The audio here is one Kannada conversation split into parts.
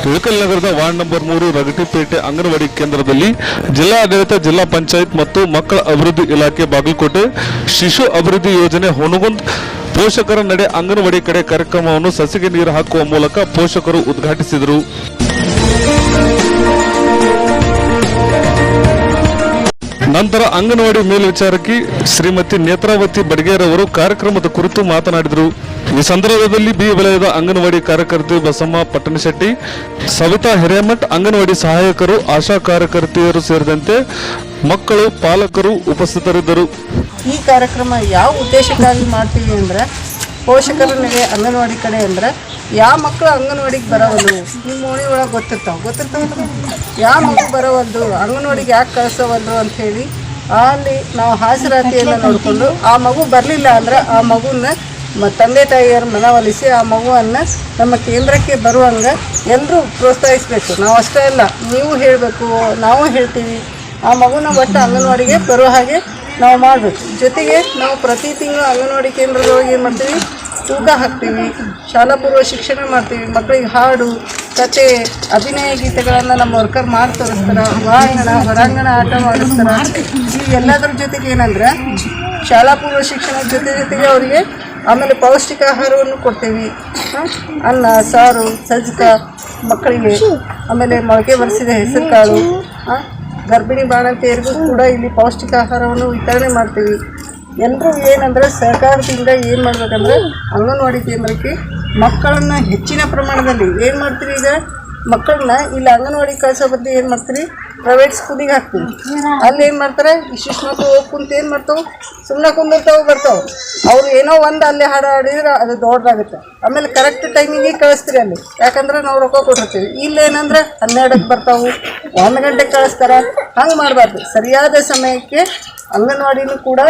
ಇಳಕಲ್ ನಗರದ ವಾರ್ಡ್ ನಂಬರ್ 3 ರಗಟಿಪೇಟೆ ಅಂಗನವಾಡಿ ಕೇಂದ್ರದಲ್ಲಿ ಜಿಲ್ಲಾಡಳಿತ, ಜಿಲ್ಲಾ ಪಂಚಾಯತ್ ಮತ್ತು ಮಕ್ಕಳ ಅಭಿವೃದ್ಧಿ ಇಲಾಖೆ ಬಾಗಲಕೋಟೆ, ಶಿಶು ಅಭಿವೃದ್ಧಿ ಯೋಜನೆ ಹುನಗುಂದ್ ಪೋಷಕರ ನಡೆ ಅಂಗನವಾಡಿ ಕಡೆ ಕಾರ್ಯಕ್ರಮವನ್ನು ಸಸಿಗೆ ನೀರು ಹಾಕುವ ಮೂಲಕ ಪೋಷಕರು ಉದ್ಘಾಟಿಸಿದರು. ನಂತರ ಅಂಗನವಾಡಿ ಮೇಲ್ವಿಚಾರಕಿ ಶ್ರೀಮತಿ ನೇತ್ರಾವತಿ ಬಡಗೇರವರು ಕಾರ್ಯಕ್ರಮದ ಕುರಿತು ಮಾತನಾಡಿದರು. ಈ ಸಂದರ್ಭದಲ್ಲಿ ಬಿ ವಲಯದ ಅಂಗನವಾಡಿ ಕಾರ್ಯಕರ್ತೆ ಬಸಮ್ಮ ಪಟ್ಟಣಶೆಟ್ಟಿ, ಸವಿತಾ ಹಿರೇಮಠ್, ಅಂಗನವಾಡಿ ಸಹಾಯಕರು, ಆಶಾ ಕಾರ್ಯಕರ್ತೆಯರು ಸೇರಿದಂತೆ ಮಕ್ಕಳು, ಪಾಲಕರು ಉಪಸ್ಥಿತರಿದ್ದರು. ಈ ಕಾರ್ಯಕ್ರಮ ಯಾವ ಉದ್ದೇಶಕ್ಕಾಗಿ ಮಾಡ್ತೀವಿ ಅಂದ್ರೆ, ಪೋಷಕರ ನಡೆ ಅಂಗನವಾಡಿ ಕಡೆ ಅಂದ್ರೆ ಯಾವ ಮಕ್ಕಳು ಅಂಗನವಾಡಿಗೆ ಬರೋವಲ್ದು, ನಿಮ್ಮ ಓಣಿ ಒಳಗೆ ಗೊತ್ತಿರ್ತಾವಲ್ಲ, ಯಾವ ಮಗು ಬರೋವಲ್ದು, ಅಂಗನವಾಡಿಗೆ ಯಾಕೆ ಕಳಿಸೋವಲ್ರು ಅಂಥೇಳಿ ಅಲ್ಲಿ ನಾವು ಹಾಜರಾತಿಯನ್ನು ನೋಡಿಕೊಂಡು ಆ ಮಗು ಬರಲಿಲ್ಲ ಅಂದ್ರೆ ಆ ಮಗುನ ತಂದೆ ತಾಯಿಯರ ಮನವೊಲಿಸಿ ಆ ಮಗುವನ್ನು ನಮ್ಮ ಕೇಂದ್ರಕ್ಕೆ ಬರುವಂಗೆ ಎಲ್ಲರೂ ಪ್ರೋತ್ಸಾಹಿಸಬೇಕು. ನಾವು ಅಷ್ಟೇ ಅಲ್ಲ, ನೀವು ಹೇಳಬೇಕು, ನಾವು ಹೇಳ್ತೀವಿ. ಆ ಮಗುನ ಒಟ್ಟು ಅಂಗನವಾಡಿಗೆ ಬರೋ ಹಾಗೆ ನಾವು ಮಾಡಬೇಕು. ಜೊತೆಗೆ ನಾವು ಪ್ರತಿ ತಿಂಗಳು ಅಂಗನವಾಡಿ ಕೇಂದ್ರದೊಳಗೆ ಏನು ಮಾಡ್ತೀವಿ, ತೂಕ ಹಾಕ್ತೀವಿ, ಶಾಲಾ ಪೂರ್ವ ಶಿಕ್ಷಣ ಮಾಡ್ತೀವಿ. ಮಕ್ಕಳಿಗೆ ಹಾಡು, ಕತೆ, ಅಭಿನಯ ಗೀತೆಗಳನ್ನು ನಮ್ಮ ವರ್ಕರ್ ಮಾಡಿ ತೋರಿಸ್ತಾರೆ. ಹೊರಾಂಗಣ ಆಟ ಮಾಡಿಸ್ತಾರೆ. ಈ ಎಲ್ಲದರ ಜೊತೆಗೆ ಏನಂದ್ರೆ ಶಾಲಾ ಪೂರ್ವ ಶಿಕ್ಷಣದ ಜೊತೆಗೆ ಅವರಿಗೆ ಆಮೇಲೆ ಪೌಷ್ಟಿಕ ಆಹಾರವನ್ನು ಕೊಡ್ತೀವಿ. ಅನ್ನ, ಸಾರು, ಸಜ್ಜಕ ಮಕ್ಕಳಿಗೆ, ಆಮೇಲೆ ಮೊಳಕೆ ಬರಿಸಿದ ಹೆಸರು ಕಾಳು, ಗರ್ಭಿಣಿ ಬಾಣಂತಿಯರಿಗೂ ಕೂಡ ಇಲ್ಲಿ ಪೌಷ್ಟಿಕ ಆಹಾರವನ್ನು ವಿತರಣೆ ಮಾಡ್ತೀವಿ. ಎಲ್ಲರೂ ಏನಂದ್ರೆ ಸರ್ಕಾರದಿಂದ ಏನು ಮಾಡಬೇಕಂದ್ರೆ ಅಂಗನವಾಡಿ ಕೇಂದ್ರಕ್ಕೆ ಮಕ್ಕಳನ್ನು ಹೆಚ್ಚಿನ ಪ್ರಮಾಣದಲ್ಲಿ ಏನು ಮಾಡ್ತೀರಿ, ಈಗ ಮಕ್ಕಳನ್ನ ಇಲ್ಲಿ ಅಂಗನವಾಡಿ ಕಳಿಸೋ ಬದಲು ಏನು ಮಾಡ್ತೀರಿ, ಪ್ರೈವೇಟ್ ಸ್ಕೂಲಿಗೆ ಹಾಕ್ತೀವಿ. ಅಲ್ಲಿ ಏನು ಮಾಡ್ತಾರೆ, ಇಷ್ಟಿಷ್ಟು ಮಕ್ಕಳು ಹೋಗಿ ಕುಂತು ಏನು ಮಾಡ್ತಾವೆ, ಸುಮ್ಮನೆ ಕುಂದಿರ್ತಾವೆ, ಬರ್ತಾವೆ. ಅವ್ರು ಏನೋ ಒಂದು ಅಲ್ಲಿ ಹಾಡು ಹಾಡಿದ್ರೆ ಅದು ದೊಡ್ಡದಾಗುತ್ತೆ. ಆಮೇಲೆ ಕರೆಕ್ಟ್ ಟೈಮಿಗೆ ಕಳಿಸ್ತೀರಿ ಅಲ್ಲಿ, ಯಾಕಂದ್ರೆ ನಾವು ರೊಕ್ಕ ಕೊಟ್ಟಿರ್ತೀವಿ. ಇಲ್ಲೇನಂದ್ರೆ 12ಕ್ಕೆ ಬರ್ತಾವೆ, 1 ಗಂಟೆಗೆ ಕಳಿಸ್ತಾರೆ. ಹಂಗೆ ಮಾಡಬಾರ್ದು. ಸರಿಯಾದ ಸಮಯಕ್ಕೆ ಅಂಗನವಾಡಿನೂ ಕೂಡ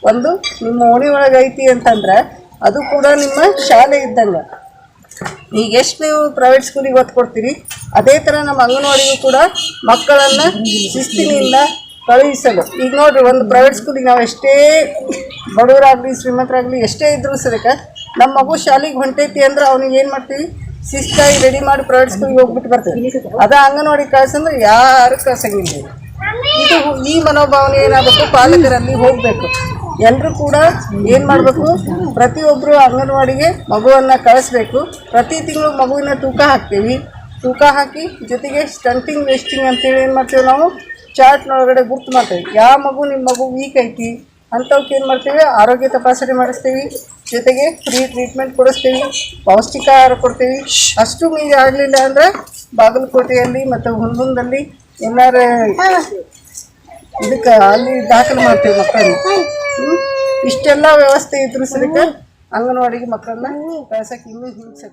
ಒಂದು ನಿಮ್ಮ ಓಣಿ ಒಳಗೆ ಐತಿ ಅಂತಂದ್ರೆ ಅದು ಕೂಡ ನಿಮ್ಮ ಶಾಲೆ ಇದ್ದಂಗೆ. ಈಗ ಎಷ್ಟು ನೀವು ಪ್ರೈವೇಟ್ ಸ್ಕೂಲಿಗೆ ಒತ್ತು ಕೊಡ್ತೀರಿ, ಅದೇ ಥರ ನಮ್ಮ ಅಂಗನವಾಡಿಗೂ ಕೂಡ ಮಕ್ಕಳನ್ನು ಶಿಸ್ತಿನಿಂದ ಕಳುಹಿಸಲು. ಈಗ ನೋಡಿರಿ, ಒಂದು ಪ್ರೈವೇಟ್ ಸ್ಕೂಲಿಗೆ ನಾವು ಎಷ್ಟೇ ಬಡವರಾಗಲಿ ಶ್ರೀಮಂತರಾಗಲಿ ಎಷ್ಟೇ ಇದ್ರೂ ಸದಕ್ಕೆ ನಮ್ಮ ಮಗು ಶಾಲೆಗೆ ಹೊಂಟೈತಿ ಅಂದ್ರೆ ಅವ್ನಿಗೆ ಏನು ಮಾಡ್ತೀವಿ, ಶಿಸ್ತಾಗಿ ರೆಡಿ ಮಾಡಿ ಪ್ರೈವೇಟ್ ಸ್ಕೂಲಿಗೆ ಹೋಗ್ಬಿಟ್ಟು ಬರ್ತೀವಿ. ಅದ ಅಂಗನವಾಡಿ ಕಳ್ಸಂದ್ರೆ ಯಾರು ಕಳ್ಸಂಗಿಲ್ಲ. ಇದು ಈ ಮನೋಭಾವನೆ ಏನಾಗಬೇಕು, ಪಾಲಕರಲ್ಲಿ ಹೋಗಬೇಕು. ಎಲ್ಲರೂ ಕೂಡ ಏನು ಮಾಡಬೇಕು, ಪ್ರತಿಯೊಬ್ಬರು ಅಂಗನವಾಡಿಗೆ ಮಗುವನ್ನು ಕಳಿಸ್ಬೇಕು. ಪ್ರತಿ ತಿಂಗಳು ಮಗುವಿನ ತೂಕ ಹಾಕ್ತೀವಿ. ತೂಕ ಹಾಕಿ ಜೊತೆಗೆ ಸ್ಟಂಟಿಂಗ್, ವೇಸ್ಟಿಂಗ್ ಅಂತೇಳಿ ಏನು ಮಾಡ್ತೀವಿ, ನಾವು ಚಾರ್ಟ್ನೊಳಗಡೆ ಗುರ್ತು ಮಾಡ್ತೀವಿ. ಯಾವ ಮಗು ನಿಮ್ಮ ಮಗು ವೀಕ್ ಐತಿ ಅಂಥವಕ್ಕೆ ಏನು ಮಾಡ್ತೀವಿ, ಆರೋಗ್ಯ ತಪಾಸಣೆ ಮಾಡಿಸ್ತೀವಿ. ಜೊತೆಗೆ ಫ್ರೀ ಟ್ರೀಟ್ಮೆಂಟ್ ಕೊಡಿಸ್ತೀವಿ, ಪೌಷ್ಟಿಕ ಆಹಾರ ಕೊಡ್ತೀವಿ. ಅಷ್ಟು ಮೀರಿ ಆಗಲಿಲ್ಲ ಅಂದರೆ ಬಾಗಲಕೋಟೆಯಲ್ಲಿ ಮತ್ತು ಹುನಗುಂದಲ್ಲಿ ಏನಾರು ಇದಕ್ಕೆ ಅಲ್ಲಿ ದಾಖಲು ಮಾಡ್ತೀವಿ ಮಕ್ಕಳನ್ನು. ಇಷ್ಟೆಲ್ಲ ವ್ಯವಸ್ಥೆ ಇದ್ರೂ ಸರಿಕ ಅಂಗನವಾಡಿಗೆ ಮಕ್ಕಳನ್ನ ಕಳ್ಸೋಕೆ ಇನ್ನೂ ಹಿಂಸೆ